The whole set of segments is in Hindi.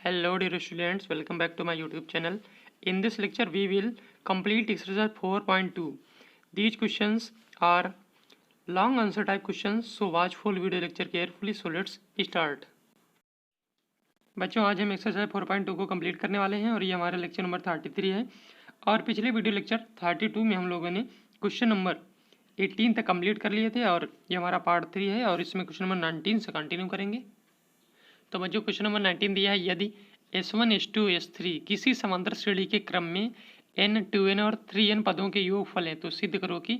Hello dear students, welcome back to my YouTube channel. In this lecture we will complete exercise 4.2. These questions are long answer type questions, so watch full video lecture carefully. So let's start. बच्चों आज हम एक्सरसाइज 4.2 को कंप्लीट करने वाले हैं और ये हमारा लेक्चर नंबर 33 है। और पिछले वीडियो लेक्चर 32 में हम लोगों ने क्वेश्चन नंबर 18 तक कंप्लीट कर लिए थे और ये हमारा पार्ट 3 है और इसमें क्वेश्चन नंबर 19 से कंटिन्यू करेंगे। तो बच्चों क्वेश्चन नंबर 19 दिया है, यदि S1 S2 S3 किसी समांतर श्रेणी के क्रम में n 2n और 3n पदों के योगफल हैं तो सिद्ध करो कि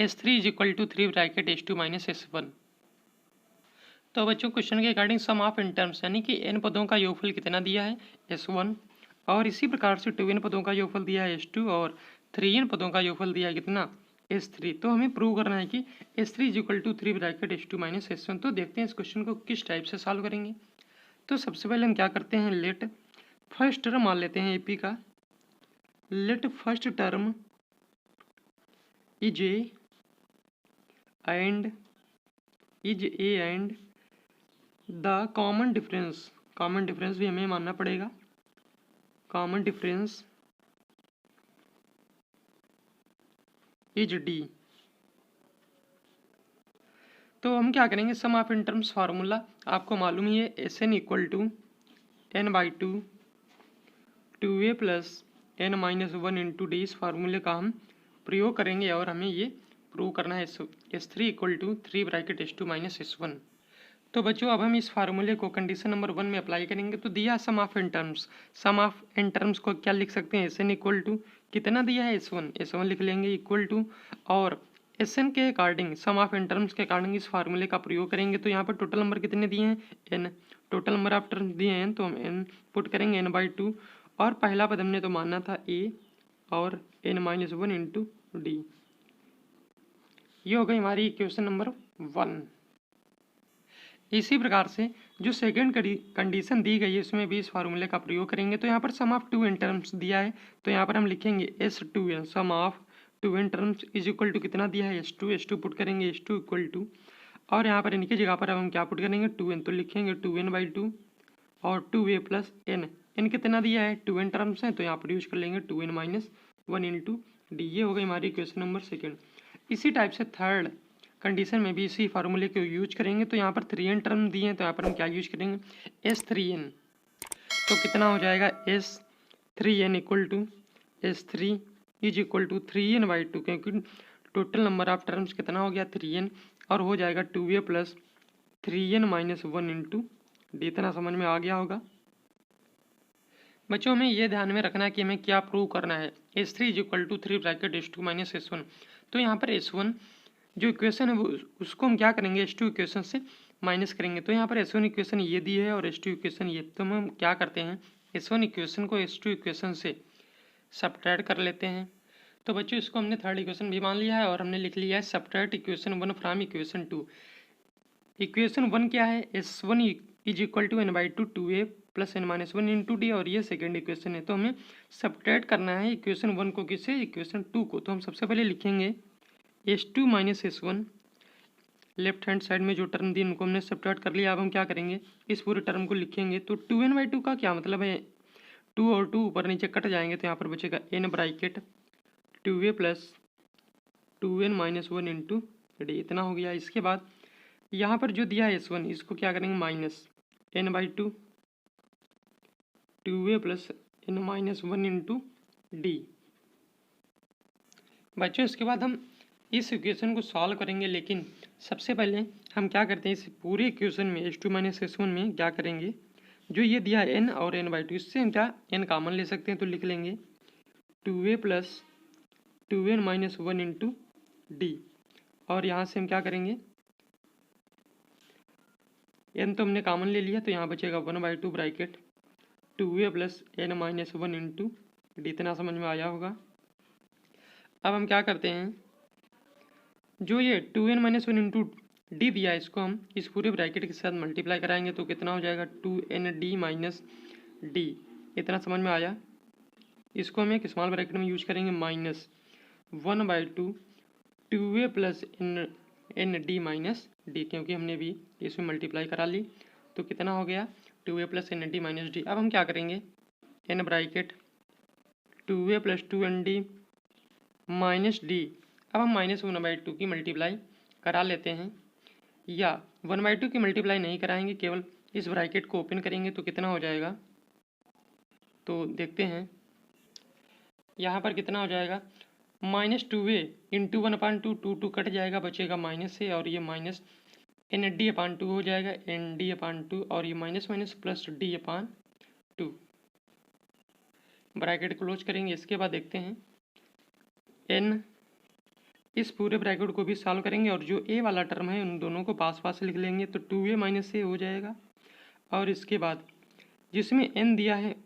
S3 is equal to 3 bracket S2 minus S1। तो बच्चों क्वेश्चन के according sum of N terms यानी कि n पदों का योगफल कितना दिया है S1 और इसी प्रकार से 2n पदों का योगफल दिया है S2 और 3n पदों का योगफल दिया है कितना S3। तो हमें प्रूव करना है कि S3 is equal to 3 bracket S2 minus S1। तो देखते हैं इस क्वेश्चन को किस टाइप से सॉल्व करेंगे। तो सबसे पहले हम क्या करते हैं, लेट फर्स्ट टर्म मान लेते हैं एपी का। Let first term is A and the common difference भी हमें मानना पड़ेगा। Common difference is D. तो हम क्या करेंगे, sum of N terms formula आपको मालूम ही है, S N equal to N by two 2a plus N minus 1 into D. इस फार्मूले का हम प्रयोग करेंगे और हमें ये प्रूव करना है S3 equal to 3 bracket S2 minus S1। तो बच्चों अब हम इस फार्मूले को कंडीशन नंबर 1 में अप्लाई करेंगे। तो दिया सम ऑफ इन टर्म्स को क्या लिख सकते हैं, SN इक्वल टू कितना दिया है S1 लिख लेंगे इक्वल टू और SN के according sum of N terms के अकॉर्डिंग इस फार्मूले का प्रयोग करेंगे। तो यहाँ पर टोटल नंबर कितने दिए हैं n, total number of terms दिए हैं तो हम n पुट करेंगे n बाई 2 और पहला पद हमने तो मानना था a और n माइनस 1 इंटू डी। ये हो गई हमारी इक्वेशन नंबर 1। इसी प्रकार से जो सेकंड कंडीशन दी गई है उसमें भी इस फार्मूले का प्रयोग करेंगे। तो यहाँ पर सम ऑफ 2 इन टर्म्स दिया है तो यहाँ पर हम लिखेंगे S2n, sum of 2 N terms is equal to कितना दिया है S2 पुट करेंगे S2 इक्वल टू और यहाँ पर इनकी जगह पर हम क्या पुट करेंगे 2n, तो लिखेंगे 2n बाई 2 और 2a प्लस n कितना दिया है 2n टर्म्स है तो यहाँ पर यूज कर लेंगे 2n माइनस 1 इंटू डी। ये हो गई हमारी क्वेश्चन नंबर सेकेंड। इसी टाइप से थर्ड कंडीशन में भी इसी फार्मूले को यूज करेंगे। तो यहाँ पर 3n टर्म दिए हैं तो यहाँ पर हम क्या यूज करेंगे S3n। तो कितना हो जाएगा S3n equal to S3 is equal to 3n by 2 क्योंकि टोटल नंबर ऑफ टर्म्स कितना हो गया 3n और हो जाएगा 2a plus 3n minus 1 into D. इतना समझ में आ गया होगा। बच्चों हमें ये ध्यान में रखना है कि हमें क्या प्रूव करना है, S3 is equal to 3 bracket S2 minus S1। तो यहाँ पर S1 जो इक्वेशन है वो उसको हम क्या करेंगे S2 इक्वेशन से माइनस करेंगे। तो यहाँ पर S1 इक्वेशन ये दी है और S2 इक्वेशन ये, तो हम क्या करते हैं S1 इक्वेशन को S2 इक्वेशन से सब्ट्रैक्ट कर लेते हैं। तो बच्चों इसको हमने थर्ड इक्वेशन भी मान लिया है और हमने लिख लिया है subtract equation 1 from equation 2। Equation 1 क्या है S1 is equal to n by 2 2a plus n minus 1 into D और ये सेकेंड इक्वेशन है। तो हमें सब्ट्रैक्ट करना है इक्वेशन 1 को किससे, इक्वेशन 2 को। तो हम सबसे पहले लिखेंगे S2 minus S1, left hand side में जो टर्म दी उनको हमने सब्ट्रैक्ट कर लिया। अब हम क्या करेंगे इस पूरे टर्म को लिखेंगे। तो 2n बाई 2 का क्या मतलब है, 2 और 2 ऊपर नीचे कट जाएंगे तो यहाँ पर बचेगा n bracket 2a plus 2n minus 1 into D. इतना हो गया। इसके बाद यहाँ पर जो दिया है S1 इसको क्या करेंगे minus n by 2 2a plus n minus 1 into D. बच्चों इसके बाद हम इस इक्वेशन को सॉल्व करेंगे, लेकिन सबसे पहले हम क्या करते हैं इस पूरे इक्वेशन में S2 माइनस S1 में क्या करेंगे, जो ये दिया है n और n बाई 2 इससे हम क्या n कॉमन ले सकते हैं। तो लिख लेंगे 2a plus 2n minus 1 into D और यहाँ से हम क्या करेंगे n तो हमने कॉमन ले लिया तो यहाँ बचेगा 1 by 2 bracket 2a plus n minus 1 into D. इतना समझ में आया होगा। अब हम क्या करते हैं, जो ये 2n माइनस 1 इंटू डी दिया है इसको हम इस पूरे ब्रैकेट के साथ मल्टीप्लाई कराएंगे तो कितना हो जाएगा 2nd माइनस डी। इतना समझ में आया। इसको हम एक स्मॉल ब्रैकेट में यूज करेंगे minus 1 by 2 2a plus n D minus D, क्योंकि हमने भी इसमें मल्टीप्लाई करा ली। तो कितना हो गया 2a plus N D minus D. अब हम क्या करेंगे, N bracket 2a plus 2nd minus D. अब हम -1/2 की मल्टीप्लाई करा लेते हैं, या 1/2 की मल्टीप्लाई नहीं कराएंगे, केवल इस ब्रैकेट को ओपन करेंगे तो कितना हो जाएगा, तो देखते हैं यहाँ पर कितना हो जाएगा, -2a इंटू 1/2, 2 कट जाएगा, बचेगा माइनस से, और ये माइनस ND/2 हो जाएगा, ND/2, और ये minus minus plus D/2। Bracket close करेंगे। इसके बाद देखते हैं n, इस पूरे ब्रैकेट को भी सॉल्व करेंगे, और जो a वाला टर्म है उन दोनों को पास पास लिख लेंगे, तो 2a माइनस a हो जाएगा। और इसके बाद जिसमें n दिया है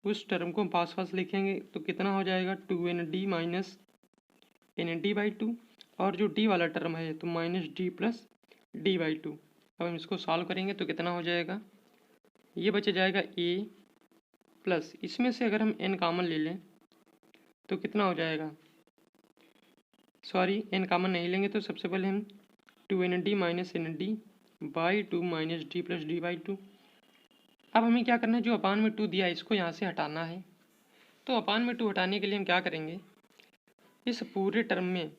उस टर्म को पास पास लिखेंगे, तो कितना हो जाएगा, 2ND माइनस ND/2, और जो d वाला टर्म है तो -d प्लस D/2। अब हम इसको सॉल्व करेंगे तो कितना हो जाएगा, ये बच जाएगा a प्लस, इसमें से अगर हम n कॉमन ले लें तो कितना हो जाएगा, सॉरी n कॉमन नहीं लेंगे तो सबसे पहले हम 2ND minus ND/2 minus d plus D/2। अब हमें क्या करना है, जो अपान में 2 दिया है इसको यहाँ से हटाना है। तो अपान में 2 हटाने के लिए हम क्या करेंगे, इस पूरे टर्म में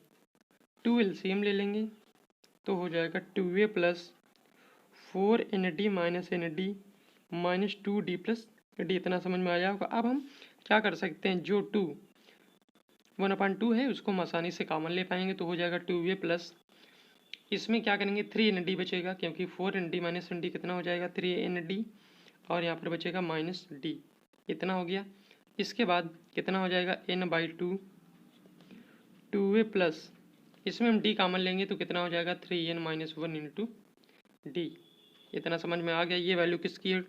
2 LCM ले लेंगे, तो हो जाएगा 2a plus 4ND minus ND minus 2d plus d। इतना समझ में आया होगा। अब हम क्या कर सकते हैं, जो 1/2 है उसको हम आसानी से कॉमन ले पाएंगे, तो हो जाएगा 2a प्लस, इसमें क्या करेंगे 3ND बचेगा, क्योंकि 4ND माइनस ND कितना हो जाएगा 3ND, और यहाँ पर बचेगा माइनस d। इतना हो गया। इसके बाद कितना हो जाएगा n/2, 2a प्लस, इसमें हम d कॉमन लेंगे तो कितना हो जाएगा 3n माइनस 1 इंटू डी। इतना समझ में आ गया। ये वैल्यू किसकी है,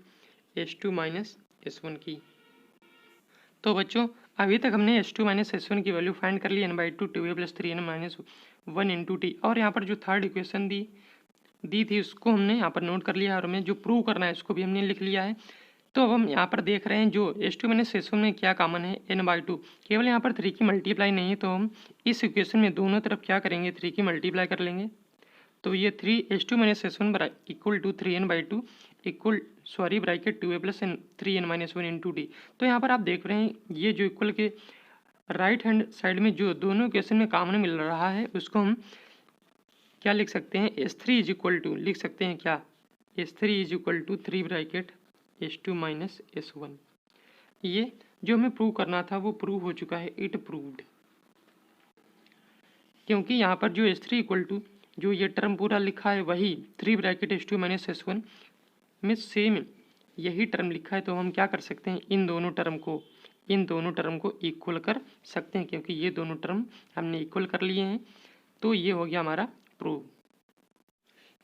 S2 माइनस S1 की। तो बच्चों अभी तक हमने S2 माइनस S1 की वैल्यू फाइंड कर ली, n/2 2a plus 3n minus 1 into T. और यहाँ पर जो थर्ड इक्वेशन दी थी उसको हमने यहाँ पर नोट कर लिया है, और हमें जो प्रूव करना है उसको भी हमने लिख लिया है। तो अब हम यहाँ पर देख रहे हैं जो S2 माइनस S1 में क्या कॉमन है, n/2। केवल यहाँ पर 3 की मल्टीप्लाई नहीं है, तो हम इस इक्वेशन में दोनों तरफ क्या करेंगे, 3 की मल्टीप्लाई कर लेंगे। तो ये 3 S2 minus S1 equal to 3n/2 equal bracket 2a plus 3n minus 1 into D. तो यहाँ पर आप देख रहे हैं ये जो इक्वल के राइट हैंड साइड में जो दोनों इक्वेशन में कॉमन मिल रहा है उसको हम क्या लिख सकते हैं, S3 इज इक्वल टू, लिख सकते हैं क्या, S3 is equal to 3 bracket S2 minus S1। ये जो हमें प्रूव करना था वो प्रूव हो चुका है, इट प्रूव्ड। क्योंकि यहाँ पर जो S3 इक्वल टू जो ये टर्म पूरा लिखा है वही 3 ब्रैकेट S2 माइनस S1 में सेम यही टर्म लिखा है, तो हम क्या कर सकते हैं, इन दोनों टर्म को इक्वल कर सकते हैं, क्योंकि ये दोनों टर्म हमने इक्वल कर लिए हैं। तो ये हो गया हमारा प्रूव।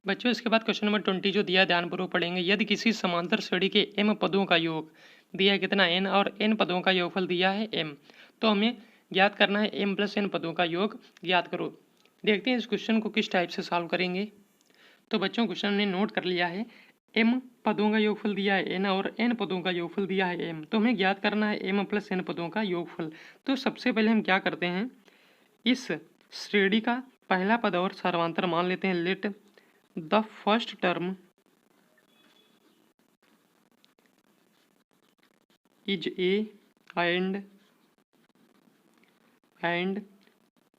बच्चों इसके बाद क्वेश्चन नंबर 20 जो दिया ध्यानपूर्वक पढ़ेंगे। यदि किसी समांतर श्रेणी के m पदों का योग दिया है कितना n, और n पदों का योगफल दिया है m, तो हमें ज्ञात करना है m प्लस n पदों का योग ज्ञात करो। देखते हैं इस क्वेश्चन को किस टाइप से सॉल्व करेंगे। तो बच्चों क्वेश्चन हमने नोट कर लिया है, m पदों का योगफल दिया है n और n पदों का योगफल दिया है m, तो हमें ज्ञात करना है m प्लस n पदों का योगफल। तो सबसे पहले हम क्या करते हैं, इस श्रेणी का पहला पद और सर्वांतर मान लेते हैं। Let the first term is A and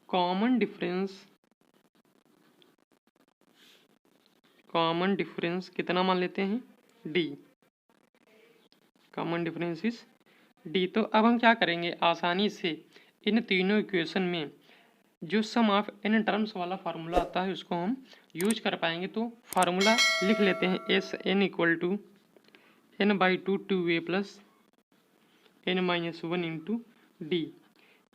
common difference कितना मान लेते हैं, d। Common difference is d। तो अब हम क्या करेंगे, आसानी से इन तीनों इक्वेशन में जो सम ऑफ n टर्म्स वाला फार्मूला आता है उसको हम यूज कर पाएंगे। तो फार्मूला लिख लेते हैं, Sn equal to n/2 2a plus n minus 1 into D.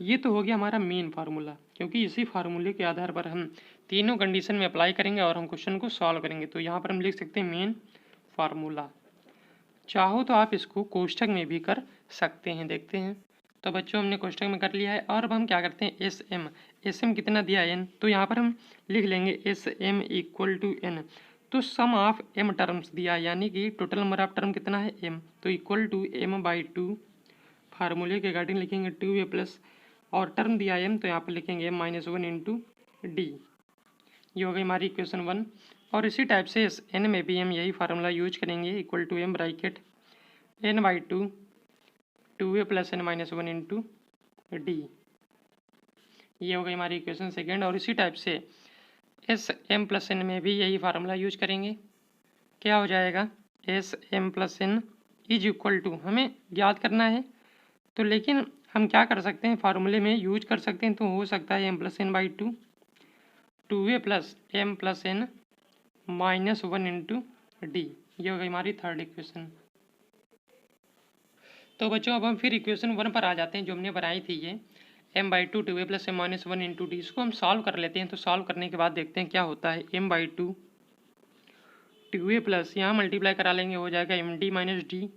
ये तो हो गया हमारा मेन फार्मूला, क्योंकि इसी फार्मूले के आधार पर हम तीनों कंडीशन में अप्लाई करेंगे और हम क्वेश्चन को सॉल्व करेंगे। तो यहाँ पर हम लिख सकते हैं मेन फार्मूला। चाहो तो आप इसको कोष्ठक में भी कर सकते हैं। देखते हैं। तो बच्चों हमने कोष्ठक में कर लिया है, और अब हम क्या करते हैं, एस एम कितना दिया है n, तो यहाँ पर हम लिख लेंगे SM इक्वल टू n। तो सम ऑफ m टर्म्स दिया है, यानी कि टोटल नंबर ऑफ टर्म कितना है m, तो इक्वल टू m/2 फार्मूले के अकॉर्डिंग लिखेंगे 2a प्लस, और टर्म दिया है m तो यहाँ पर लिखेंगे m माइनस 1 इंटू डी। ये हो गई हमारी इक्वेशन 1। और इसी टाइप से इस n में भी हम यही फार्मूला यूज करेंगे, equal to m bracket n/2 2a plus n minus 1 into D. ये हो गई हमारी इक्वेशन सेकेंड। और इसी टाइप से एस एम प्लस एन में भी यही फार्मूला यूज करेंगे। क्या हो जाएगा, S M plus N is equal to, हमें याद करना है तो, लेकिन हम क्या कर सकते हैं फार्मूले में यूज कर सकते हैं, तो हो सकता है m+n/2 2a plus m plus n minus 1 into D. ये हो गई हमारी थर्ड इक्वेशन। तो बच्चों अब हम फिर इक्वेशन 1 पर आ जाते हैं जो हमने बनाई थी, ये m/2 2a plus m minus 1 into D. इसको हम सॉल्व कर लेते हैं। तो सॉल्व करने के बाद देखते हैं क्या होता है। m/2 2a प्लस, यहाँ मल्टीप्लाई करा लेंगे, हो जाएगा md माइनस डी।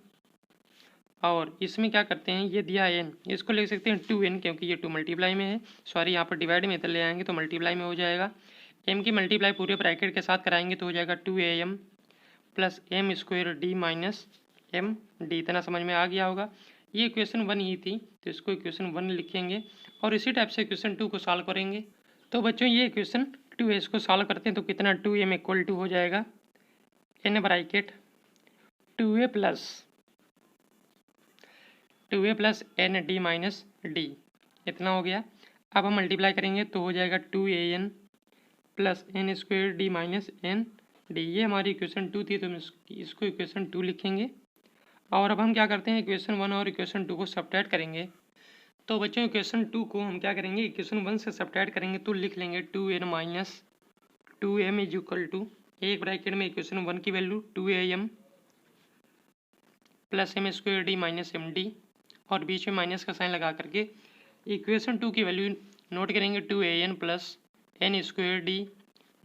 और इसमें क्या करते हैं, ये दिया है n, इसको लिख सकते हैं 2n क्योंकि ये 2 मल्टीप्लाई में है, सॉरी यहाँ पर डिवाइड में ले आएंगे तो मल्टीप्लाई में हो जाएगा। m की मल्टीप्लाई पूरे ब्रैकेट के साथ कराएंगे तो हो जाएगा 2am plus m square D minus m D. इतना समझ में आ गया होगा। ये इक्वेशन 1 ही थी तो इसको इक्वेशन 1 लिखेंगे और इसी टाइप से इक्वेशन 2 को सॉल्व करेंगे। तो बच्चों ये इक्वेशन 2 है, इसको सॉल्व करते हैं तो कितना 2m इक्वल टू हो जाएगा n bracket 2a plus N D minus D. इतना हो गया। अब हम मल्टीप्लाई करेंगे तो हो जाएगा 2an plus N square D minus N D. ये हमारी इक्वेशन 2 थी तो हम इसको इक्वेशन 2 लिखेंगे। और अब हम क्या करते हैं, इक्वेशन 1 और इक्वेशन 2 को सब्ट्रैक्ट करेंगे। तो बच्चों इक्वेशन 2 को हम क्या करेंगे, इक्वेशन 1 से सब्ट्रैक्ट करेंगे तो लिख लेंगे 2n minus 2m is equal to, एक ब्रैकेट में इक्वेशन 1 की value 2am plus m square D minus M D, और बीच में माइनस का साइन लगा करके इक्वेशन 2 की वैल्यू नोट करेंगे 2an plus n square D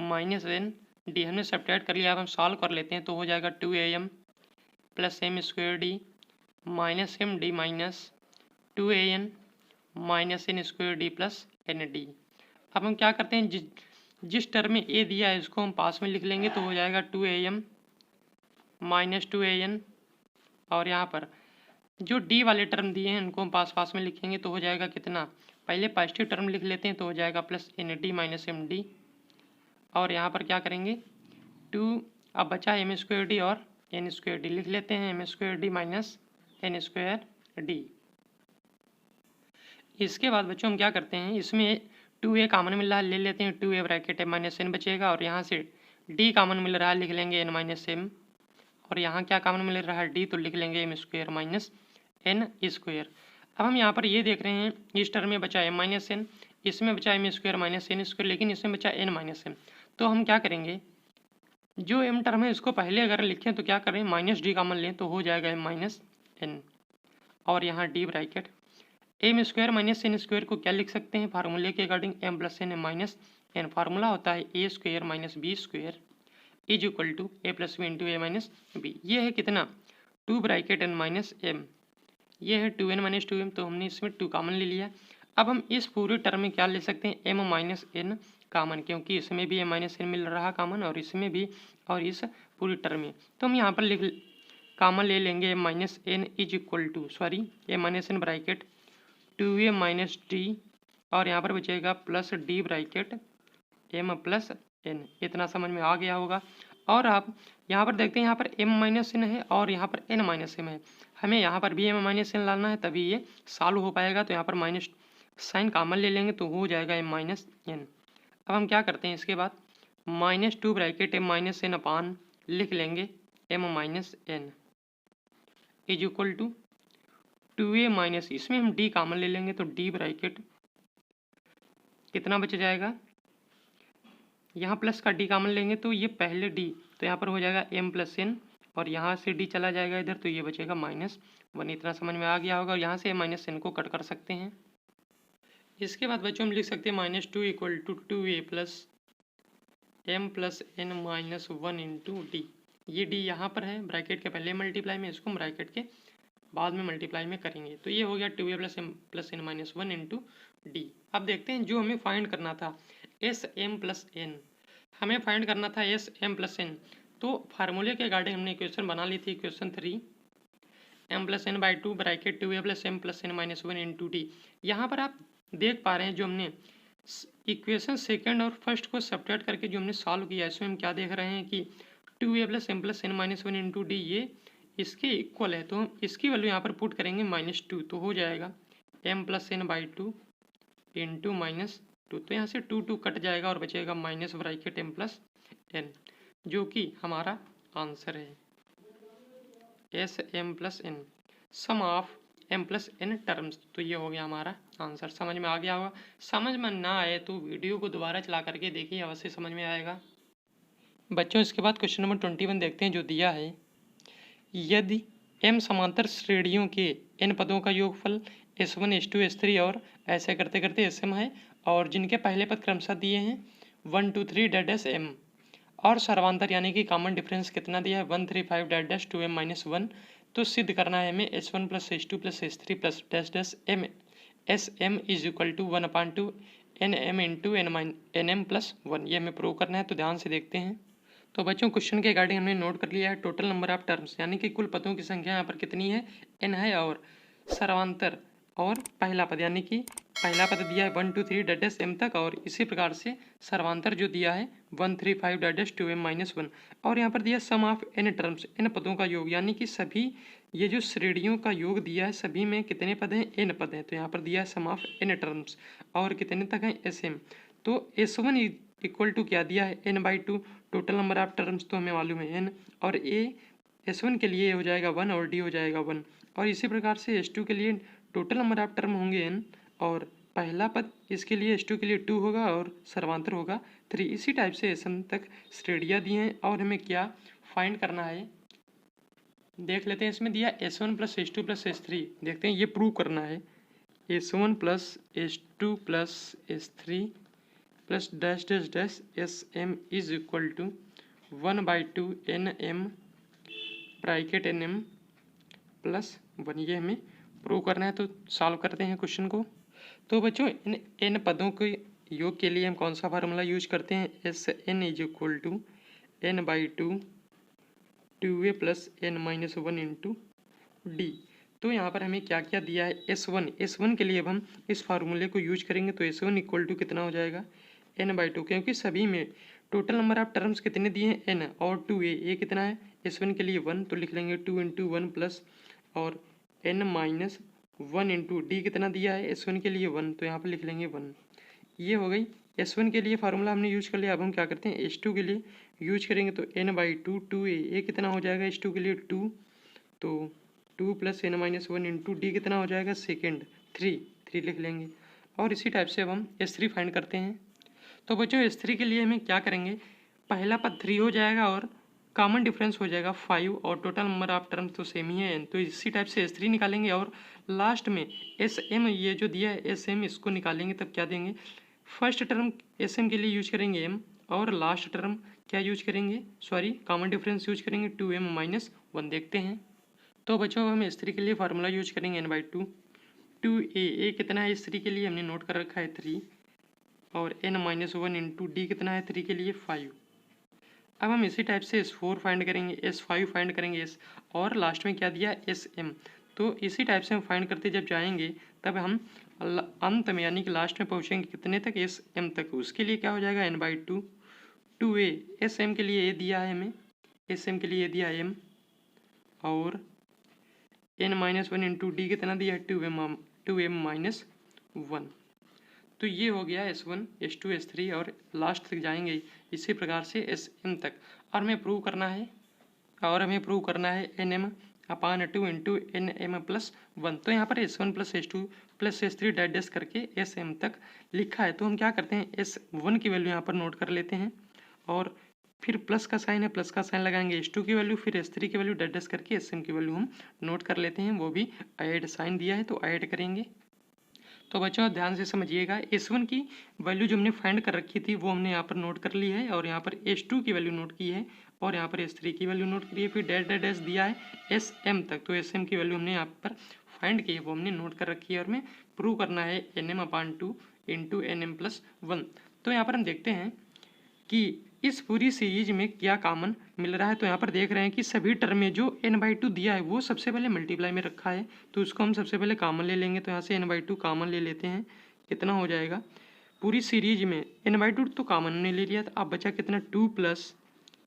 minus N D. हमने सब्ट्रैक्ट कर लिया। अब हम सॉल्व कर लेते हैं तो हो जाएगा 2am plus m square D minus M D minus 2an minus N square D plus N D. अब हम क्या करते हैं, जिस टर्म में a दिया है इसको हम पास में लिख लेंगे तो हो जाएगा 2am माइनस 2an, और यहाँ पर जो d वाले टर्म दिए हैं उनको हम पास में लिखेंगे तो हो जाएगा कितना, पहले पॉजिटिव टर्म लिख लेते हैं तो हो जाएगा plus N D minus M D, और यहाँ पर क्या करेंगे 2, अब बचा एम स्क्वायर डी और एन स्क्वायर डी, लिख लेते हैं M square D minus N square D. इसके बाद बच्चों हम क्या करते हैं, इसमें 2a कॉमन मिल रहा है, ले लेते हैं 2a bracket m minus N बचेगा, और यहाँ से d कॉमन मिल रहा है, लिख लेंगे n माइनस एम, और यहाँ क्या कॉमन मिल रहा है d, तो लिख लेंगे m square minus N square. अब हम यहाँ पर ये देख रहे हैं इस टर्म में बचा m माइनस एन, इसमें बचा m square minus N square, लेकिन इसमें बचा n माइनस एम। तो हम क्या करेंगे, जो m टर्म है इसको पहले अगर लिखें तो क्या करें, माइनस डी कॉमन लें तो हो जाएगा m माइनस एन, और यहाँ d bracket M square minus N square को क्या लिख सकते हैं फार्मूले के according, m plus N minus N. Formula होता है A square minus B square is equal to A plus B into A minus B. ये है कितना 2 ब्रैकेट n माइनस एम, ये है 2n माइनस 2m, तो हमने इसमें 2 कॉमन ले लिया। अब हम इस पूरे टर्म में क्या ले सकते हैं, m माइनस एन कॉमन, क्योंकि इसमें भी m माइनस एन मिल रहा कॉमन और इसमें भी और इस पूरी टर्म में, तो हम यहाँ पर लिख कॉमन ले लेंगे m minus N is equal to, sorry m minus N bracket 2a minus D, और यहाँ पर बचेगा plus D bracket m plus n। इतना समझ में आ गया होगा। और आप यहाँ पर देखते हैं, यहाँ पर m माइनस एन है और यहाँ पर n माइनस एम है, हमें यहाँ पर भी m माइनस एन लाना है तभी ये सॉल्व हो पाएगा। तो यहाँ पर माइनस साइन कॉमन ले लेंगे तो हो जाएगा m माइनस एन। अब हम क्या करते हैं, इसके बाद minus 2 bracket m minus N upon लिख लेंगे m minus N is equal to 2a minus, इसमें हम d कॉमन ले लेंगे तो d ब्रैकेट कितना बच जाएगा, यहाँ प्लस का d कॉमन लेंगे तो ये पहले d, तो यहाँ पर हो जाएगा m प्लस एन, और यहाँ से d चला जाएगा इधर तो ये बचेगा माइनस 1। इतना समझ में आ गया होगा, और यहाँ से माइनस एन को कट कर सकते हैं। इसके बाद बच्चों हम लिख सकते हैं minus 2 equal to 2a plus m plus N minus 1 into D. ये d यहाँ पर है ब्रैकेट के पहले मल्टीप्लाई में, इसको हम ब्रैकेट के बाद में मल्टीप्लाई में करेंगे, तो ये हो गया 2a plus m plus N minus 1 into D. अब देखते हैं जो हमें फाइंड करना था एस एम प्लस एन, हमें फाइंड करना था एस एम प्लस एन। तो फार्मूले के अकॉर्डिंग हमने इक्वेशन बना ली थी, equation 3 m plus N by 2 bracket 2a plus m plus N minus 1 into D. यहाँ पर आप देख पा रहे हैं जो हमने इक्वेशन सेकंड और फर्स्ट को सब्ट्रैक्ट करके जो हमने सॉल्व किया है इसमें हम क्या देख रहे हैं कि 2a plus M plus N minus one into D ये इसके इक्वल है, तो हम इसकी वैल्यू यहाँ पर पुट करेंगे -2, तो हो जाएगा m plus N by two into -2, तो यहाँ से 2 कट जाएगा और बचेगा minus bracket m plus N, जो कि हमारा आंसर है S M plus N sum of m plus N terms. तो ये हो गया हमारा आंसर। समझ में आ गया होगा। समझ में ना आए तो वीडियो को दोबारा चला करके देखिए, अवश्य समझ में आएगा बच्चों। इसके बाद क्वेश्चन नंबर 21 देखते हैं जो दिया है, यदि m समांतर श्रेणियों के n पदों का योगफल S1 S2 S3 और ऐसे करते करते Sm है और जिनके पहले पद क्रमशः दिए हैं 1 2 3 डैश m और सर्वांतर यानी कि कॉमन डिफरेंस कितना दिया है 1 3 5 डैश 2m माइनस 1, तो सिद्ध करना है हमें S1 plus S2 plus S3 plus dash m Sm is equal to 1/2 nm into nm plus 1, ये हमें प्रूव करना है। तो ध्यान से देखते हैं। तो बच्चों क्वेश्चन के अकॉर्डिंग हमने नोट कर लिया है टोटल नंबर ऑफ टर्म्स यानी कि कुल पदों की संख्या यहाँ पर कितनी है n है, और सर्वांतर और पहला पद यानी कि पहला पद दिया है 1 2 3 डैश m तक, और इसी प्रकार से सर्वांतर जो दिया है 1 3 5 डैश 2m माइनस 1, और यहाँ पर दिया सम ऑफ n टर्म्स n पदों का योग यानी कि सभी ये जो श्रेणियों का योग दिया है सभी में कितने पद हैं n पद हैं, तो यहाँ पर दिया है सम ऑफ n टर्म्स और कितने तक हैं Sm। तो S1 इक्वल टू क्या दिया है n/2, total number of terms तो हमें मालूम है n, और S1 के लिए हो जाएगा 1 और d हो जाएगा 1, और इसी प्रकार से S2 के लिए टोटल नंबर ऑफ टर्म होंगे n और पहला पद इसके लिए S2 के लिए 2 होगा और सर्वांतर होगा 3। इसी टाइप से Sm तक श्रेणियाँ दी हैं और हमें क्या फाइंड करना है देख लेते हैं। इसमें दिया S1 plus S2 plus S3, देखते हैं ये प्रूव करना है S1 plus S2 plus S3 plus dash dash dash Sm is equal to 1/2 nm bracket nm plus 1, ये हमें प्रूव करना है। तो सॉल्व करते हैं क्वेश्चन को। तो बच्चों इन पदों के योग के लिए हम कौन सा फार्मूला यूज करते हैं, Sn is equal to n/2 2a plus n minus 1 into D. तो यहाँ पर हमें क्या क्या दिया है S1 के लिए अब हम इस फार्मूले को यूज करेंगे। तो S1 इक्वल टू कितना हो जाएगा n/2, क्योंकि सभी में टोटल नंबर ऑफ टर्म्स कितने दिए हैं n और 2a, ये कितना है S1 के लिए 1, तो लिख लेंगे 2 इंटू 1 प्लस और n माइनस 1 इंटू डी कितना दिया है S1 के लिए 1, तो यहाँ पर लिख लेंगे 1। ये हो गई S1 के लिए फार्मूला हमने यूज कर लिया। अब हम क्या करते हैं S2 के लिए यूज करेंगे। तो n/2 2a, ये कितना हो जाएगा S2 के लिए 2, तो 2 plus n minus 1 into D कितना हो जाएगा सेकेंड 3 लिख लेंगे। और इसी टाइप से अब हम S3 फाइंड करते हैं। तो बच्चों S3 के लिए हमें क्या करेंगे, पहला पद 3 हो जाएगा और कॉमन डिफरेंस हो जाएगा 5 और टोटल नंबर ऑफ टर्म्स तो सेम ही है, तो इसी टाइप से S3 निकालेंगे और लास्ट में Sm ये जो दिया है Sm इसको निकालेंगे। तब क्या देंगे, फर्स्ट टर्म Sm के लिए यूज करेंगे m और लास्ट टर्म क्या यूज करेंगे, सॉरी कॉमन डिफरेंस यूज करेंगे 2m माइनस 1। देखते हैं। तो बच्चों हम S3 के लिए फार्मूला यूज करेंगे n/2 2a कितना है S3 के लिए हमने नोट कर रखा है 3, और n माइनस 1 इंटू डी कितना है 3 के लिए 5। अब हम इसी टाइप से S4 फाइंड करेंगे, S5 फाइंड करेंगे S, और लास्ट में क्या दिया Sm। तो इसी टाइप से हम फाइंड करते जब जाएंगे तब हम अंत में यानी कि लास्ट में पहुंचेंगे कितने तक Sm तक। उसके लिए क्या हो जाएगा n/2 2a, Sm के लिए a दिया है हमें, Sm के लिए a दिया m, और n माइनस 1 इंटू डी कितना दिया है 2m माइनस 1। तो ये हो गया S1 S2 S3 और लास्ट तक जाएंगे इसी प्रकार से Sm तक, और हमें प्रूव करना है nm/2 इंटू nm प्लस 1। तो यहाँ पर S1 plus S2 plus S3 dash करके Sm तक लिखा है। तो हम क्या करते हैं S1 की वैल्यू यहाँ पर नोट कर लेते हैं, और फिर प्लस का साइन है, प्लस का साइन लगाएंगे S2 की वैल्यू, फिर S3 की वैल्यू डैश करके Sm की वैल्यू हम नोट कर लेते हैं। वो भी ऐड साइन दिया है तो ऐड करेंगे। तो बच्चों ध्यान से समझिएगा, S1 की वैल्यू जो हमने फाइंड कर रखी थी वो हमने यहाँ पर नोट कर ली है, और यहाँ पर S2 की वैल्यू नोट की है, और यहाँ पर S3 की वैल्यू नोट करी है, फिर डैश दिया है Sm तक। तो Sm की वैल्यू हमने यहाँ पर फाइंड की है, वो हमने नोट कर रखी है, और हमें प्रूव करना है nm/2 इंटू nm प्लस 1। तो यहाँ पर हम देखते हैं कि इस पूरी सीरीज में क्या कॉमन मिल रहा है। तो यहाँ पर देख रहे हैं कि सभी टर्म में जो n/2 दिया है वो सबसे पहले मल्टीप्लाई में रखा है, तो उसको हम सबसे पहले कॉमन ले लेंगे। तो यहाँ से n/2 कॉमन ले लेते हैं, कितना हो जाएगा पूरी सीरीज में n/2 तो कॉमन हमने ले लिया था, अब बचा कितना 2 +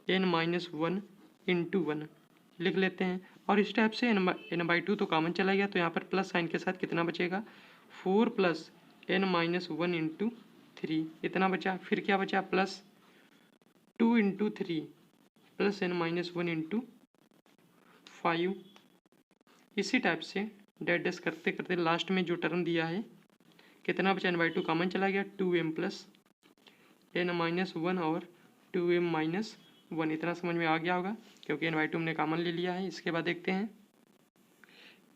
n-1 × 1 लिख लेते हैं। और इस टाइप से n/2 तो कॉमन चला गया, तो यहाँ पर प्लस साइन के साथ कितना बचेगा 4 + n-1 × 3 इतना बचा। फिर क्या बचा +2 × 3 + n-1 × 5। इसी टाइप से डैश करते करते लास्ट में जो टर्म दिया है कितना बचा n/2 कॉमन चला गया 2m + n-1 और 2m - 1 इतना समझ में आ गया होगा, क्योंकि n/2 हमने कॉमन ले लिया है। इसके बाद देखते हैं,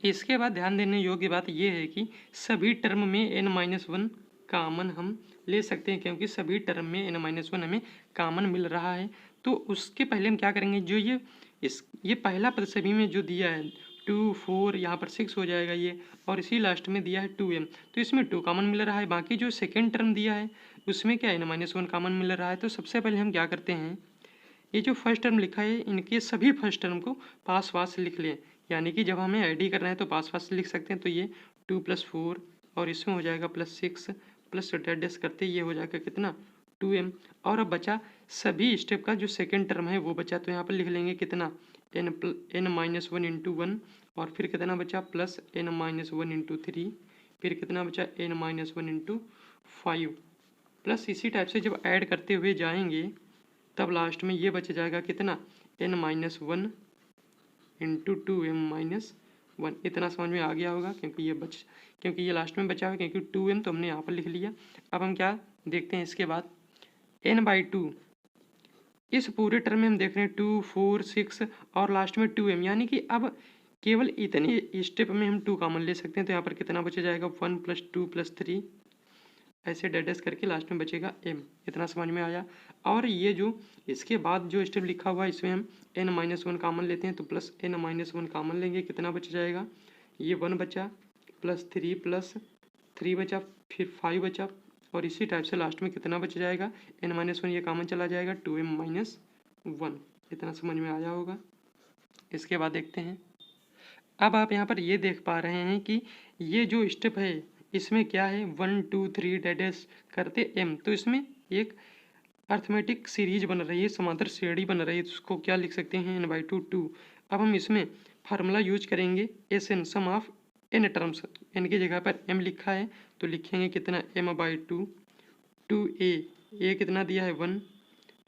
इसके बाद ध्यान देने योग्य बात यह है कि सभी टर्म में n-1 कॉमन हम ले सकते हैं, क्योंकि सभी टर्म में n-1 हमें कॉमन मिल रहा है। तो उसके पहले हम क्या करेंगे, जो ये पहला पद सभी में जो दिया है 2 4 यहाँ पर 6 हो जाएगा ये, और इसी लास्ट में दिया है 2m, तो इसमें 2 कॉमन मिल रहा है। बाकी जो सेकेंड टर्म दिया है उसमें क्या n-1 कॉमन मिल रहा है। तो सबसे पहले हम क्या करते हैं, ये जो फर्स्ट टर्म लिखा है इनके सभी फर्स्ट टर्म को पास पास लिख लें, यानी कि जब हमें ऐड ही करना है तो पास पास लिख सकते हैं। तो ये 2 + 4 और इसमें हो जाएगा +6 प्लस डैश करते ये हो जाएगा कितना 2m। और अब बचा सभी स्टेप का जो सेकेंड टर्म है वो बचा, तो यहाँ पर लिख लेंगे कितना n-1 × 1 और फिर कितना बचा +n-1 × 3, फिर कितना बचा n-1 × 5 प्लस इसी टाइप से जब ऐड करते हुए जाएंगे तब लास्ट में ये बच जाएगा कितना n-1 × 2m - 1 इतना समझ में आ गया होगा, क्योंकि ये लास्ट में बचा है, क्योंकि 2m तो हमने यहाँ पर लिख लिया। अब हम क्या देखते हैं, इसके बाद n/2 इस पूरे टर्म में हम देख रहे हैं 2 4 6 और लास्ट में 2m, यानी कि अब केवल इतने स्टेप में हम 2 कॉमन ले सकते हैं। तो यहाँ पर कितना बच जाएगा 1 + 2 + 3 ऐसे डैश करके लास्ट में बचेगा m, इतना समझ में आया। और ये जो इसके बाद जो स्टेप लिखा हुआ है इसमें हम n-1 कॉमन लेते हैं, तो +n-1 कॉमन लेंगे, कितना बच जाएगा ये 1 बचा +3 बचा, फिर 5 बचा, और इसी टाइप से लास्ट में कितना बच जाएगा n-1 ये कॉमन चला जाएगा 2m - 1 इतना समझ में आया होगा। इसके बाद देखते हैं, अब आप यहाँ पर ये देख पा रहे हैं कि ये जो स्टेप है इसमें क्या है 1 2 3 डैश करते m, तो इसमें एक अर्थमेटिक सीरीज बन रही है, समांतर श्रेणी बन रही है, तो उसको क्या लिख सकते हैं n/2 2। अब हम इसमें फार्मूला यूज करेंगे Sn sum of n terms, n की जगह पर m लिखा है तो लिखेंगे कितना m/2 2a कितना दिया है 1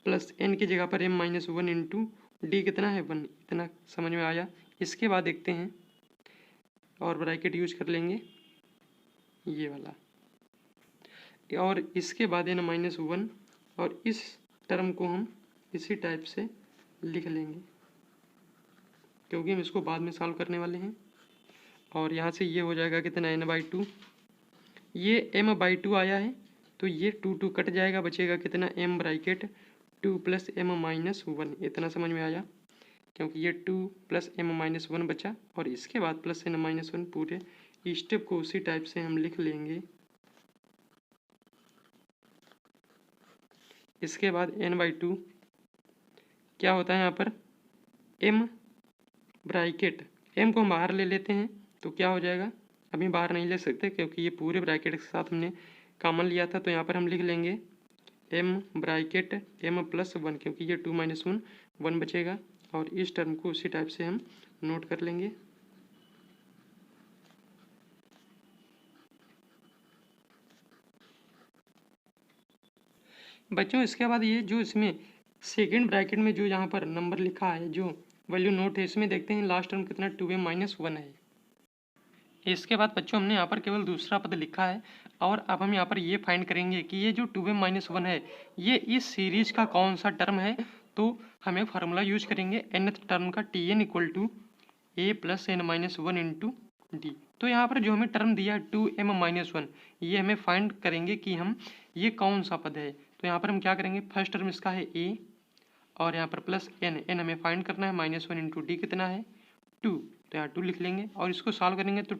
प्लस n की जगह पर m-1 × d कितना है 1, इतना समझ में आया। इसके बाद देखते हैं और ब्रैकेट यूज कर लेंगे ये वाला, और इसके बाद n-1 और इस टर्म को हम इसी टाइप से लिख लेंगे, क्योंकि हम इसको बाद में सॉल्व करने वाले हैं। और यहाँ से ये हो जाएगा कितना n/2, ये m/2 आया है तो ये 2 कट जाएगा, बचेगा कितना m ब्रैकेट 2 + m-1 इतना समझ में आया, क्योंकि ये 2 + m-1 बचा। और इसके बाद +n-1 पूरे स्टेप को उसी टाइप से हम लिख लेंगे। इसके बाद n/2 क्या होता है यहाँ पर m ब्रैकेट, m को हम बाहर ले लेते हैं तो क्या हो जाएगा, अभी बाहर नहीं ले सकते क्योंकि ये पूरे ब्रैकेट के साथ हमने कॉमन लिया था, तो यहाँ पर हम लिख लेंगे m ब्रैकेट m + 1, क्योंकि ये 2 - 1 बचेगा। और इस टर्म को उसी टाइप से हम नोट कर लेंगे। बच्चों इसके बाद ये जो इसमें सेकेंड ब्रैकेट में जो यहाँ पर नंबर लिखा है, जो वैल्यू नोट है, इसमें देखते हैं लास्ट टर्म कितना 2m - 1 है। इसके बाद बच्चों हमने यहाँ पर केवल दूसरा पद लिखा है, और अब हम यहाँ पर ये फाइंड करेंगे कि ये जो 2m - 1 है ये इस सीरीज का कौन सा टर्म है। तो हमें फार्मूला यूज करेंगे nth टर्म का Tn = a + n-1 × d। तो यहाँ पर जो हमें टर्म दिया है 2m - 1, ये हमें फाइंड करेंगे कि हम ये कौन सा पद है। तो यहाँ पर हम क्या करेंगे, फर्स्ट टर्म इसका है a और यहाँ पर +n हमें फाइंड करना है, -1 × d कितना है 2, तो यहाँ 2 लिख लेंगे। और इसको सॉल्व करेंगे तो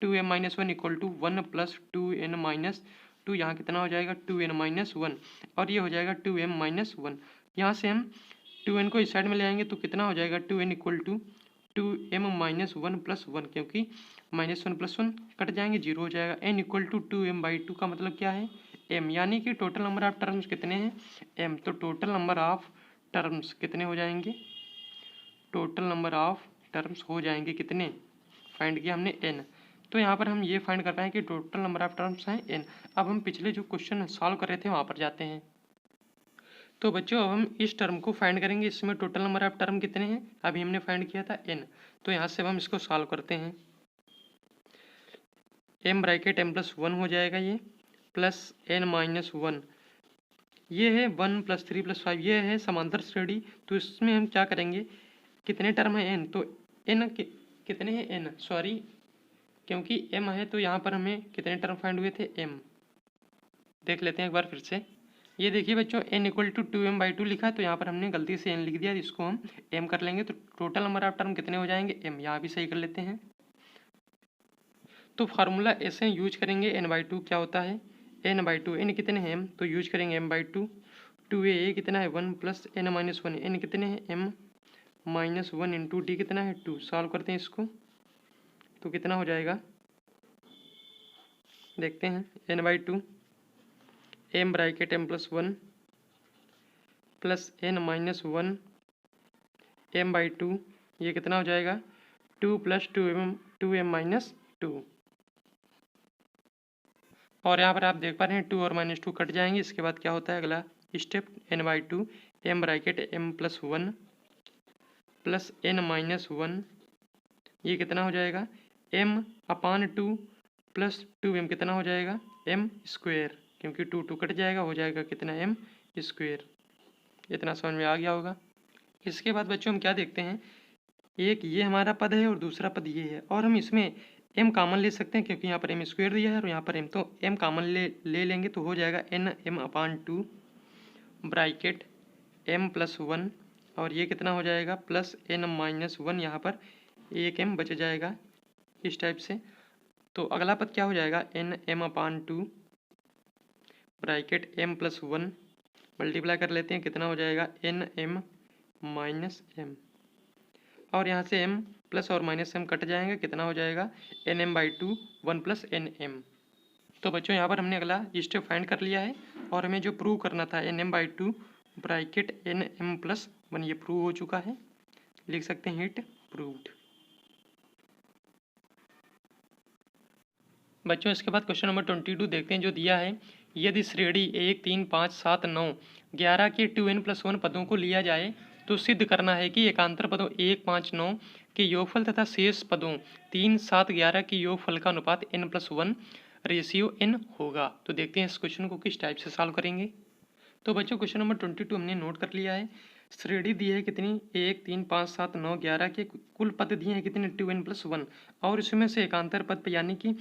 2m - 1 = 1 + 2n - 2, यहाँ कितना हो जाएगा 2n - 1, और ये हो जाएगा 2m - 1। यहाँ से हम 2n को इस साइड में ले आएंगे तो कितना हो जाएगा 2n = 2m - 1 + 1, क्योंकि -1 + 1 कट जाएंगे 0 हो जाएगा। n = 2m/2 का मतलब क्या है m, यानी कि टोटल नंबर ऑफ टर्म्स कितने हैं m। तो टोटल नंबर ऑफ टर्म्स कितने हो जाएंगे, टोटल नंबर ऑफ टर्म्स हो जाएंगे कितने, फाइंड किया हमने n। तो यहाँ पर हम ये फाइंड कर पाए कि टोटल नंबर ऑफ टर्म्स हैं n। अब हम पिछले जो क्वेश्चन सॉल्व कर रहे थे वहाँ पर जाते हैं। तो बच्चों अब हम इस टर्म को फाइंड करेंगे, इसमें टोटल नंबर ऑफ टर्म कितने हैं, अभी हमने फाइंड किया था n। तो यहाँ से अब हम इसको सॉल्व करते हैं। m ब्रैकेट m+1 हो जाएगा ये, प्लस n-1, ये है 1 + 3 + 5, ये है समांतर श्रेणी। तो इसमें हम क्या करेंगे, कितने टर्म है n, तो n कितने हैं n, सॉरी क्योंकि m है तो यहाँ पर हमें कितने टर्म फाइंड हुए थे m। देख लेते हैं एक बार फिर से। ये देखिए बच्चों n = 2m/2 लिखा है, तो यहाँ पर हमने गलती से n लिख दिया, इसको हम m कर लेंगे। तो टोटल नंबर ऑफ टर्म कितने हो जाएंगे m, यहाँ भी सही कर लेते हैं। तो फार्मूला ऐसे यूज करेंगे, n/2 क्या होता है, n/2, n कितने हैं m, तो यूज करेंगे m/2। 2a कितना है 1 + n-1, n कितने हैं m-1 इंटू d कितना है 2। सॉल्व करते हैं इसको, तो कितना हो जाएगा देखते हैं, n/2 m bracket m+1 plus n-1 m/2, ये कितना हो जाएगा 2 + 2m-2। और यहाँ पर आप देख पा रहे हैं 2 और -2 कट जाएंगे। इसके बाद क्या होता है अगला step, n/2 m bracket m+1 plus n-1, ये कितना हो जाएगा m/2 प्लस 2m, कितना हो जाएगा m², क्योंकि 2 कट जाएगा, हो जाएगा कितना m²। इतना समझ में आ गया होगा। इसके बाद बच्चों हम क्या देखते हैं, एक ये हमारा पद है और दूसरा पद ये है, और हम इसमें m कॉमन ले सकते हैं क्योंकि यहाँ पर m² दिया है और यहाँ पर m, तो m कॉमन ले लेंगे तो हो जाएगा n/2 ब्रैकेट m+1, और ये कितना हो जाएगा प्लस n-1, यहाँ पर एक m बच जाएगा इस टाइप से। तो अगला पद क्या हो जाएगा n/2 ब्रैकेट m+1, मल्टीप्लाई कर लेते हैं, कितना हो जाएगा n-m, और यहाँ से m प्लस और माइनस m कट जाएंगे, कितना हो जाएगा nm/2 1 + nm। तो बच्चों यहाँ पर हमने अगला स्टेप फाइंड कर लिया है, और हमें जो प्रूव करना था nm/2 ब्रैकेट nm+1, ये प्रूव हो चुका है, लिख सकते हैं इट प्रूव्ड। बच्चों इसके बाद क्वेश्चन नंबर 22 देखते हैं, जो दिया है, यदि श्रेणी 1 3 5 7 9 11 के 2n+1 पदों को लिया जाए तो सिद्ध करना है कि एकांतर पदों 1 5 9 के योगफल तथा शेष पदों 3 7 11 के योगफल का अनुपात n+1 रेशियो n होगा। तो देखते हैं इस क्वेश्चन को किस टाइप से सॉल्व करेंगे। तो बच्चों क्वेश्चन नंबर 22 हमने नोट कर लिया है। श्रेणी दी है कितनी 1 3 5 7 9 11 के कुल पद दिए हैं कितने 2n+1, और इसमें से एकांतर पद यानी कि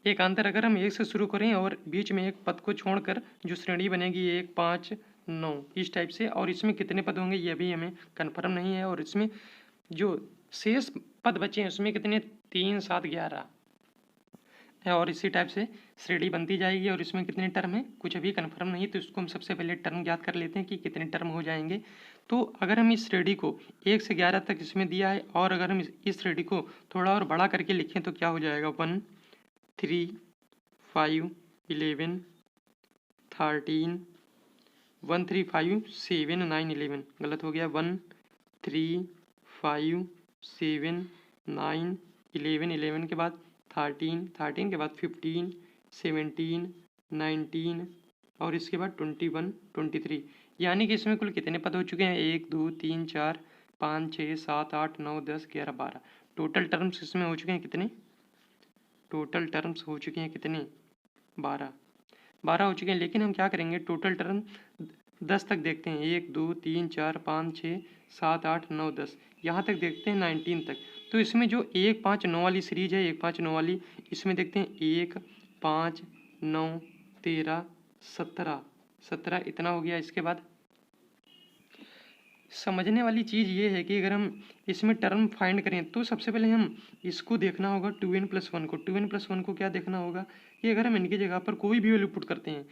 एकांतर अगर हम 1 से शुरू करें और बीच में एक पद को छोड़कर जो श्रेणी बनेगी 1 5 9 इस टाइप से, और इसमें कितने पद होंगे ये भी हमें कन्फर्म नहीं है, और इसमें जो शेष पद बचे हैं उसमें कितने 3 7 11 है, और इसी टाइप से श्रेणी बनती जाएगी। और इसमें कितने टर्म है कुछ अभी कन्फर्म नहीं, तो इसको हम सबसे पहले टर्म ज्ञात कर लेते हैं कि कितने टर्म हो जाएंगे। तो अगर हम इस श्रेणी को 1 से 11 तक इसमें दिया है, और अगर हम इस श्रेणी को थोड़ा और बड़ा करके लिखें तो क्या हो जाएगा 1 3 5 11 13 1 3 5 7 9 11, गलत हो गया 1 3 5 7 9 11, 11 के बाद 13, 13 के बाद 15 17 19 और इसके बाद 21 23, यानी कि इसमें कुल कितने पद हो चुके हैं 1 2 3 4 5 6 7 8 9 10 11 12। टोटल टर्म्स इसमें हो चुके हैं कितने, टोटल टर्म्स हो चुके हैं कितने 12 हो चुके हैं। लेकिन हम क्या करेंगे टोटल टर्म 10 तक देखते हैं, 1 2 3 4 5 6 7 8 9 10, यहाँ तक देखते हैं 19 तक। तो इसमें जो 1 5 9 वाली सीरीज है 1 5 9 वाली, इसमें देखते हैं 1 5 9 13 17 इतना हो गया। इसके बाद समझने वाली चीज़ ये है कि अगर हम इसमें टर्म फाइंड करें तो सबसे पहले हम इसको देखना होगा 2n+1 को। 2n+1 को क्या देखना होगा कि अगर हम इनकी जगह पर कोई भी वैल्यू पुट करते हैं,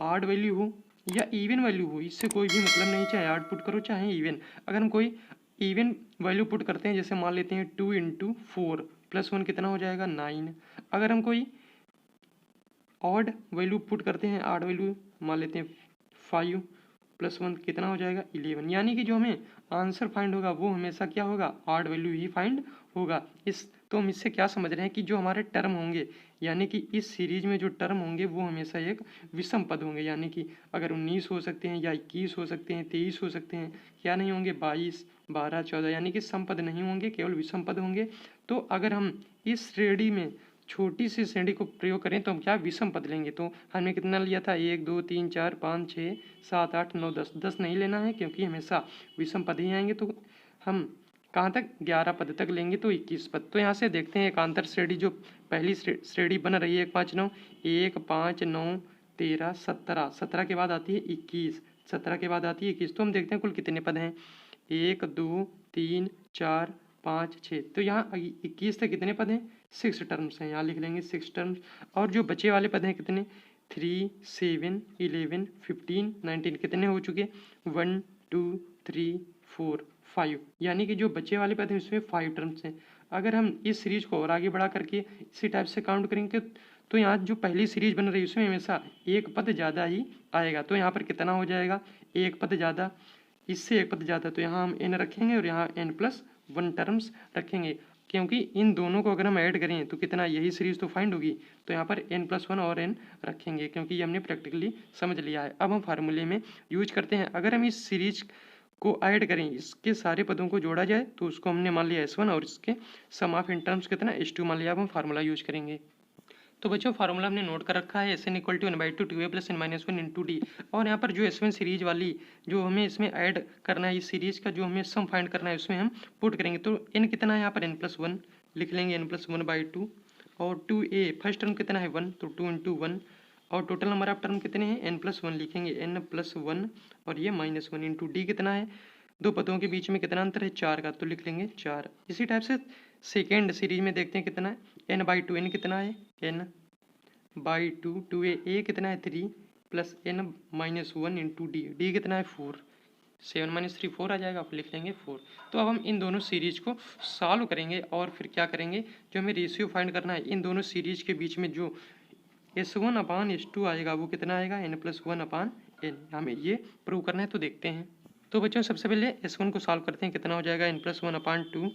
ऑड वैल्यू हो या इवन वैल्यू हो, इससे कोई भी मतलब नहीं, चाहे ऑड पुट करो चाहे इवन। अगर हम कोई इवन वैल्यू पुट करते हैं, जैसे मान लेते हैं 2 × 4 + 1 कितना हो जाएगा 9। अगर हम कोई ऑड वैल्यू पुट करते हैं, ऑड वैल्यू मान लेते हैं 5 + 1 कितना हो जाएगा 11, यानी कि जो हमें आंसर फाइंड होगा वो हमेशा क्या होगा ऑड वैल्यू ही फाइंड होगा। तो हम इससे क्या समझ रहे हैं कि जो हमारे टर्म होंगे यानी कि इस सीरीज में जो टर्म होंगे वो हमेशा एक विषम पद होंगे, यानी कि अगर 19 हो सकते हैं या 21 हो सकते हैं, 23 हो सकते हैं, क्या नहीं होंगे 22, 12, 14, यानी कि सम पद नहीं होंगे, केवल विषम पद होंगे। तो अगर हम इस श्रेणी में छोटी सी श्रेणी को प्रयोग करें तो हम क्या विषम पद लेंगे। तो हमने कितना लिया था 1 2 3 4 5 6 7 8 9 10, 10 नहीं लेना है क्योंकि हमेशा विषम पद ही आएंगे। तो हम कहाँ तक 11 पद तक लेंगे तो 21 पद। तो यहाँ से देखते हैं एकांतर श्रेणी जो पहली श्रेणी बन रही है 1 5 9, 1 5 9 13 17, 17 के बाद आती है 21, 17 के बाद आती है 21। तो हम देखते हैं कुल कितने पद हैं 1 2 3 4 5 6। तो यहाँ 21 तक कितने पद हैं 6 टर्म्स हैं, यहाँ लिख लेंगे 6 टर्म्स। और जो बचे वाले पद हैं कितने 3 7 11 15 19 कितने हो चुके 1 2 3 4 5, यानी कि जो बचे वाले पद हैं उसमें 5 टर्म्स हैं। अगर हम इस सीरीज को और आगे बढ़ा करके इसी टाइप से काउंट करेंगे तो यहाँ जो पहली सीरीज बन रही है उसमें हमेशा एक पद ज़्यादा ही आएगा। तो यहाँ पर कितना हो जाएगा एक पद ज़्यादा, इससे एक पद ज़्यादा, तो यहाँ हम n रखेंगे और यहाँ n+1 टर्म्स रखेंगे, क्योंकि इन दोनों को अगर हम ऐड करें तो कितना यही सीरीज तो फाइंड होगी। तो यहाँ पर n+1 और n रखेंगे क्योंकि ये हमने प्रैक्टिकली समझ लिया है। अब हम फार्मूले में यूज करते हैं। अगर हम इस सीरीज को ऐड करें, इसके सारे पदों को जोड़ा जाए तो उसको हमने मान लिया S1 और इसके सम ऑफ इन टर्म्स कितना S2 मान लिया। अब हम फार्मूला यूज करेंगे। तो बच्चों फार्मूला हमने नोट कर रखा है Sn = 1/2 2a + n - 1 × d। और यहाँ पर जो S1 सीरीज वाली जो हमें इसमें ऐड करना है, इस सीरीज का जो हमें सम फाइंड करना है उसमें हम पुट करेंगे। तो n कितना है यहाँ पर n+1 लिख लेंगे, n+1/2 और 2a फर्स्ट टर्म कितना है 1 तो 2 × 1 और टोटल नंबर ऑफ टर्म कितने हैं n+1 लिखेंगे n+1 और ये -1 × d कितना है, दो पदों के बीच में कितना अंतर है 4 का, तो लिख लेंगे 4। इसी टाइप से सेकेंड सीरीज में देखते हैं कितना है n/2, n कितना है n/2 2a कितना है 3 + n-1 × d, d कितना है 4, 7 - 3 4 आ जाएगा, आप लिख लेंगे 4। तो अब हम इन दोनों सीरीज को सॉल्व करेंगे और फिर क्या करेंगे, जो हमें रेशियो फाइंड करना है इन दोनों सीरीज के बीच में जो S1/S2 आएगा वो कितना आएगा n+1/n, हमें ये प्रूव करना है। तो देखते हैं। तो बच्चों सबसे पहले S1 को सॉल्व करते हैं, कितना हो जाएगा n+1/2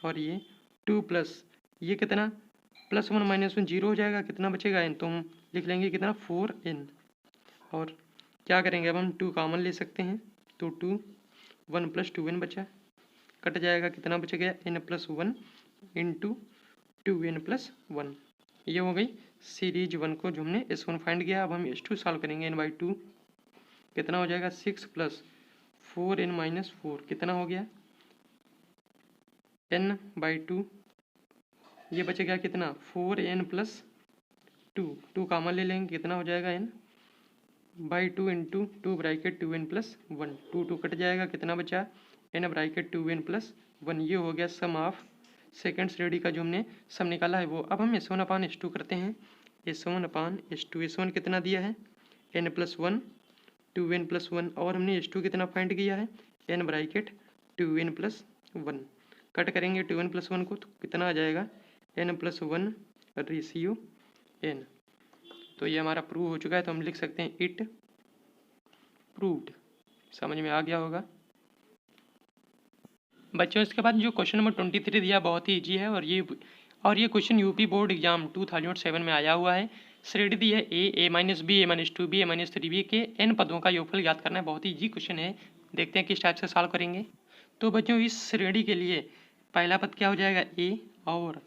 और ये 2 प्लस ये कितना +1 - 1 0 हो जाएगा, कितना बचेगा n, तो हम लिख लेंगे कितना 4n। और क्या करेंगे अब हम 2 कॉमन ले सकते हैं, तो 2 1 + 2n बचा, कट जाएगा, कितना बच गया n+1 × 2n+1। ये हो गई सीरीज 1 को जो हमने S1 फाइंड किया। अब हम S2 सॉल्व करेंगे n/2, कितना हो जाएगा 6 + 4n - 4 कितना हो गया n/2, ये बचेगा कितना 4n + 2, 2 कॉमन ले लेंगे, कितना हो जाएगा n/2 × 2 ब्रैकेट 2n + 1, 2 2 कट जाएगा, कितना बचा n ब्रैकेट 2n + 1। ये हो गया सम ऑफ सेकेंड श्रेणी का जो हमने सम निकाला है वो। अब हम S1/S2 करते हैं, S1/S2, S1 कितना दिया है n+1 2n + 1 और हमने S2 कितना फाइंड किया है n ब्रैकेट 2n + 1, कट करेंगे 2n + 1 को तो कितना आ जाएगा n+1 रेशियो n। तो ये हमारा प्रूव हो चुका है, तो हम लिख सकते हैं इट प्रूव्ड। समझ में आ गया होगा बच्चों। इसके बाद जो क्वेश्चन नंबर 23 दिया बहुत ही इजी है और ये क्वेश्चन यूपी बोर्ड एग्जाम 2007 में आया हुआ है। श्रेणी दी है a - b a - 2 b a - 3b के n पदों का योगफल ज्ञात करना है। बहुत ही इजी क्वेश्चन है, देखते हैं किस टाइप से सॉल्व करेंगे। तो बच्चों इस श्रेणी के लिए पहला पद क्या हो जाएगा a और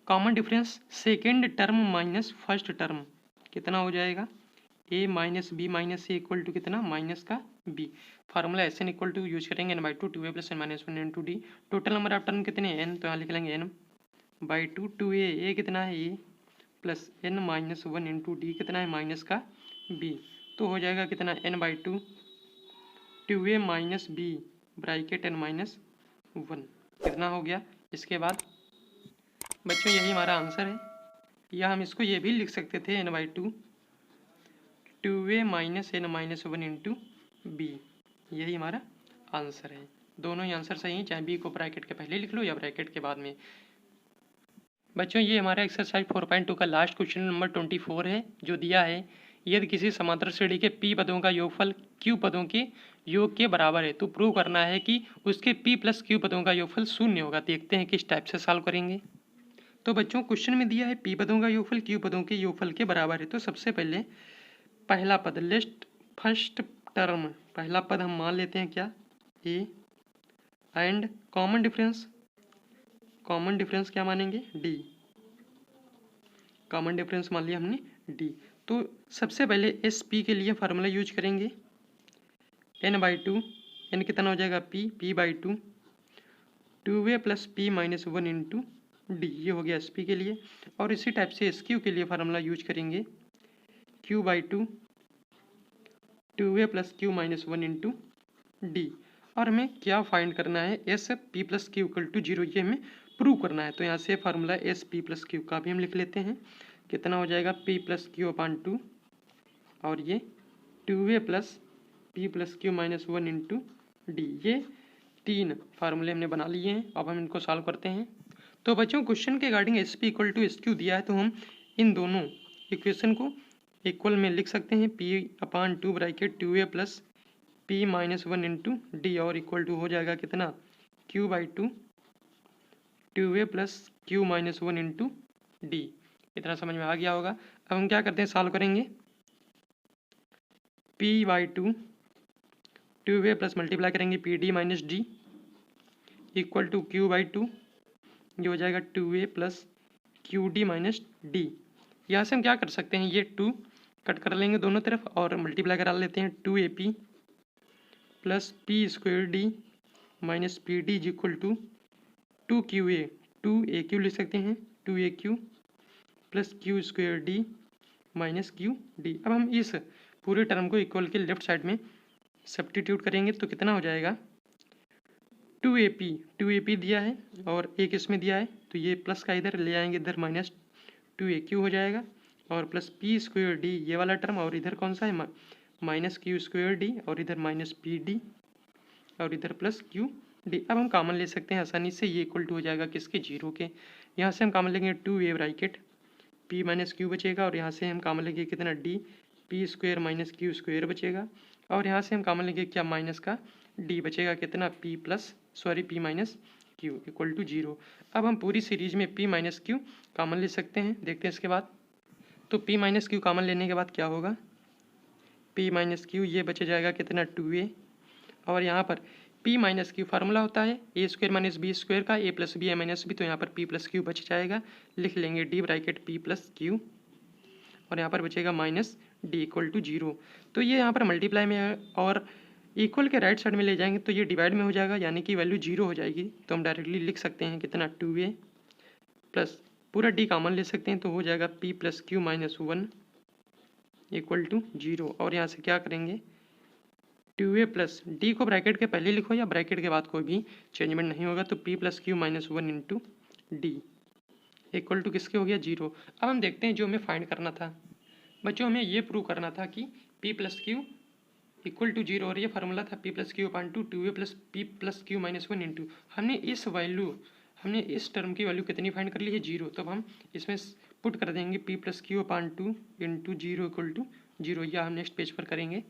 common difference second term minus first term कितना हो जाएगा a - b - a = कितना -b। फार्मूला Sn = यूज करेंगे n/2 2a + n - 1 × d। Total number of term कितने n, तो यहाँ लिख लेंगे n/2 2a कितना है a + n - 1 × d कितना है -b। तो हो जाएगा कितना n/2 2a - b bracket n - 1 कितना हो गया। इसके बाद बच्चों यही हमारा आंसर है, या हम इसको ये भी लिख सकते थे n/2 2a - n - 1 × b, यही हमारा आंसर है। दोनों ही आंसर सही हैं, चाहे b को ब्रैकेट के पहले लिख लो या ब्रैकेट के बाद में। बच्चों ये हमारा एक्सरसाइज 4.2 का लास्ट क्वेश्चन नंबर 24 है, जो दिया है यदि किसी समांतर श्रेणी के p पदों का योगफल q पदों के योग के बराबर है तो प्रूव करना है कि उसके p प्लस q पदों का योगफल शून्य होगा। देखते हैं किस टाइप से सॉल्व करेंगे। तो बच्चों क्वेश्चन में दिया है p पदों का योगफल q पदों के योगफल के बराबर है। तो सबसे पहले पहला पद लिस्ट फर्स्ट टर्म, पहला पद हम मान लेते हैं क्या a एंड कॉमन डिफरेंस क्या मानेंगे d, कॉमन डिफरेंस मान लिया हमने d। तो सबसे पहले एस पी के लिए फार्मूला यूज करेंगे n/2, n कितना हो जाएगा p/2 2a plus p minus 1 into D, ये हो गया एस पी के लिए। और इसी टाइप से एस क्यू के लिए फार्मूला यूज करेंगे q/2 2a plus q minus 1 into D. और हमें क्या फाइंड करना है, S P plus Q equal to 0, ये हमें प्रूव करना है। तो यहाँ से formula S P plus Q का भी हम लिख लेते हैं, कितना हो जाएगा p प्लस क्यू अपान 2 और ये 2a plus p plus Q minus 1 into D. ये तीन फार्मूले हमने बना लिए हैं, अब हम इनको सॉल्व करते हैं। तो बच्चों क्वेश्चन के regarding S P equal to S Q दिया है, तो हम इन दोनों इक्वेशन को इक्वल में लिख सकते हैं p अपान 2 bracket 2a plus p minus 1 into D और इक्वल टू हो जाएगा कितना q/2 2a plus q minus 1 into D. इतना समझ में आ गया होगा। अब हम क्या करते हैं, सॉल्व करेंगे p/2 2a प्लस मल्टीप्लाई करेंगे pd minus D equal to q/2, ये हो जाएगा 2a plus qd minus D. यहाँ से हम क्या कर सकते हैं, ये 2 कट कर लेंगे दोनों तरफ और मल्टीप्लाई करा लेते हैं 2ap plus p square D minus P D equal to 2qa 2aq लिख सकते हैं 2aq plus q square D minus Q D. अब हम इस पूरे टर्म को इक्वल के लेफ्ट साइड में सब्स्टिट्यूट करेंगे तो कितना हो जाएगा 2ap दिया है और एक इसमें दिया है, तो ये प्लस का इधर ले आएंगे, इधर माइनस 2aq हो जाएगा और प्लस p स्क्वायर डी ये वाला टर्म, और इधर कौन सा है माइनस q स्क्वायर डी और इधर माइनस पी डी और इधर प्लस क्यू डी। अब हम कॉमन ले सकते हैं आसानी से, ये इक्वल टू हो जाएगा किसके 0 के। यहाँ से हम कॉमन लेंगे 2a bracket p minus Q बचेगा और यहाँ से हम कॉमन लेंगे कितना d p square minus Q square बचेगा और यहाँ से हम कॉमन लेंगे क्या माइनस का d बचेगा कितना p minus Q equal to 0। अब हम पूरी सीरीज में p माइनस क्यू कॉमन ले सकते हैं, देखते हैं इसके बाद। तो p माइनस क्यू कॉमन लेने के बाद क्या होगा p माइनस क्यू, ये बच जाएगा कितना 2a और यहाँ पर p माइनस क्यू फार्मूला होता है A square minus B square का, a plus B A minus B, तो यहाँ पर p प्लस क्यू बच जाएगा, लिख लेंगे d bracket p plus Q और यहाँ पर बचेगा माइनस d इक्वल टू 0। तो ये यहाँ पर मल्टीप्लाई में है और इक्वल के राइट साइड में ले जाएंगे तो ये डिवाइड में हो जाएगा, यानी कि वैल्यू 0 हो जाएगी। तो हम डायरेक्टली लिख सकते हैं कितना 2a प्लस पूरा d कॉमन ले सकते हैं तो हो जाएगा p plus Q minus 1 equal to 0 और यहाँ से क्या करेंगे 2a प्लस डी को ब्रैकेट के पहले लिखो या ब्रैकेट के बाद कोई भी चेंजमेंट नहीं होगा, तो p plus Q minus 1 into D equal to किसके हो गया 0। अब हम देखते हैं जो हमें फाइंड करना था बच्चों, हमें ये प्रूव करना था कि p plus Q equal to 0 और ये फार्मूला था p plus Q upon 2a plus p plus Q minus 1 into हमने इस टर्म की वैल्यू कितनी फाइंड कर ली है 0, तब हम इसमें पुट कर देंगे p plus Q upon 2 into 0 equal to 0, या हम नेक्स्ट पेज पर करेंगे।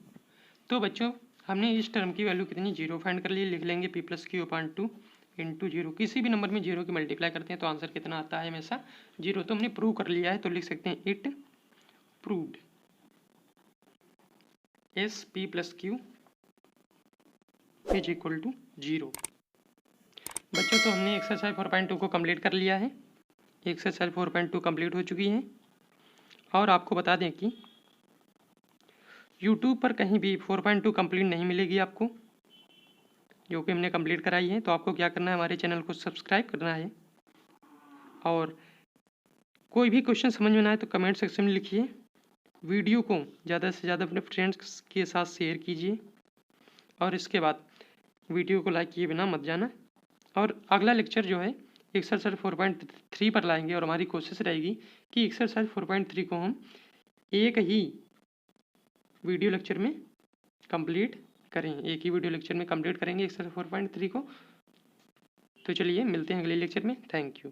तो बच्चों हमने इस टर्म की वैल्यू कितनी 0 फाइंड कर ली, लिख लेंगे p plus Q upon 2 into 0। किसी भी नंबर में 0 की मल्टीप्लाई करते हैं तो आंसर कितना आता है हमेशा 0। तो हमने प्रूव कर लिया है, तो लिख सकते हैं it proved as p plus Q is equal to 0। बच्चों तो हमने एक्सरसाइज 4.2 को कंप्लीट कर लिया है, एक्सरसाइज 4.2 कंप्लीट हो चुकी है। और आपको बता दें कि यूट्यूब पर कहीं भी 4.2 कंप्लीट नहीं मिलेगी आपको, जो कि हमने कंप्लीट कराई है। तो आपको क्या करना है, हमारे चैनल को सब्सक्राइब करना है और कोई भी क्वेश्चन समझ में ना आए तो कमेंट सेक्शन में लिखिए। वीडियो को ज़्यादा से ज़्यादा अपने फ्रेंड्स के साथ शेयर कीजिए और इसके बाद वीडियो को लाइक किए बिना मत जाना। और अगला लेक्चर जो है एक्सरसाइज 4.3 पर लाएंगे और हमारी कोशिश रहेगी कि एक्सरसाइज 4.3 को हम एक ही वीडियो लेक्चर में कंप्लीट करें, एक ही वीडियो लेक्चर में कंप्लीट करेंगे एक्सरसाइज 4.3 को। तो चलिए मिलते हैं अगले लेक्चर में, थैंक यू।